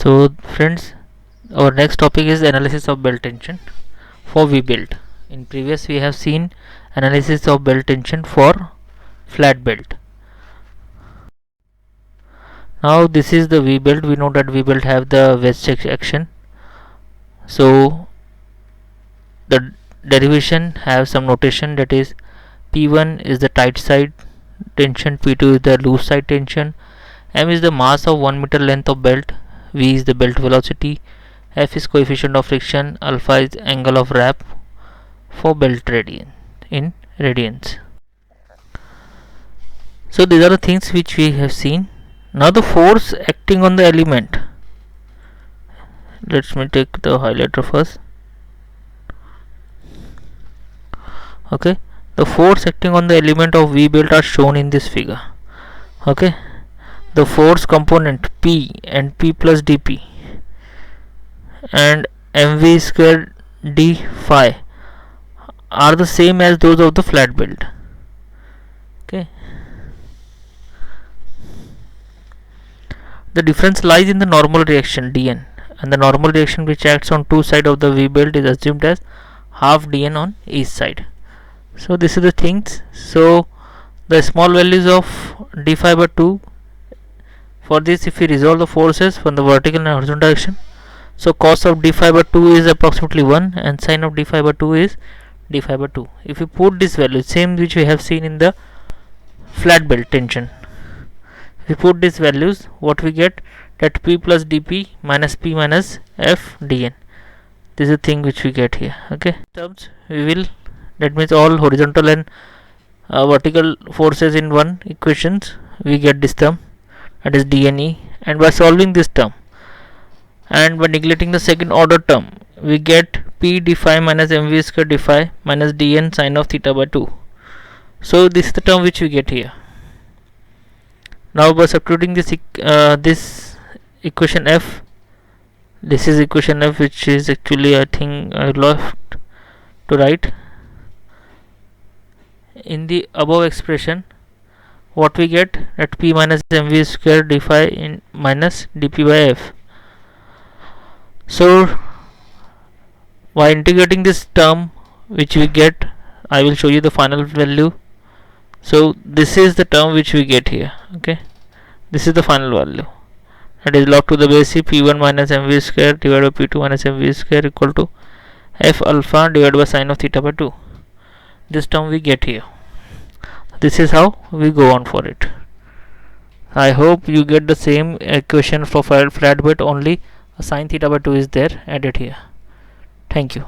So friends, our next topic is analysis of belt tension for V belt. In previous we have seen analysis of belt tension for flat belt. Now this is the V belt. We know that V belt have the wedge action. So the derivation have some notation, that is P1 is the tight side tension, P2 is the loose side tension, M is the mass of 1 meter length of belt, V is the belt velocity, F is coefficient of friction, alpha is angle of wrap for belt radian in radians. So these are the things which we have seen. Now the force acting on the element. Let me take the highlighter first. Okay, the force acting on the element of V belt are shown in this figure. Okay, the force component P and P plus dP and mv square d phi are the same as those of the flat belt. Okay, the difference lies in the normal reaction dn, and the normal reaction which acts on two sides of the V belt is assumed as half dn on each side. So this is the things. So the small values of d phi by 2, for this if we resolve the forces from the vertical and horizontal direction, so cos of d phi by 2 is approximately 1 and sin of d phi by 2 is d phi by 2. If we put this value same which we have seen in the flat belt tension, if we put these values, what we get, that P plus dP minus P minus F dn. This is the thing which we get here. Okay, terms we will, that means all horizontal and vertical forces in one equations, we get this term, that is dne, and by solving this term and by neglecting the second order term, we get P d phi minus mv square d phi minus dn sin of theta by 2. So this is the term which we get here. Now by substituting this equation f, this is equation f, which is actually, I think I left to write in the above expression, what we get, at P minus mv square d phi in minus dp by f. So by integrating this term which we get, I will show you the final value. So this is the term which we get here. Okay, this is the final value, that is log to the base c P1 minus mv square divided by P2 minus mv square equal to f alpha divided by sin of theta by 2. This term we get here. This is how we go on for it. I hope you get the same equation for flat belt, only a sin theta by 2 is there added here. Thank you.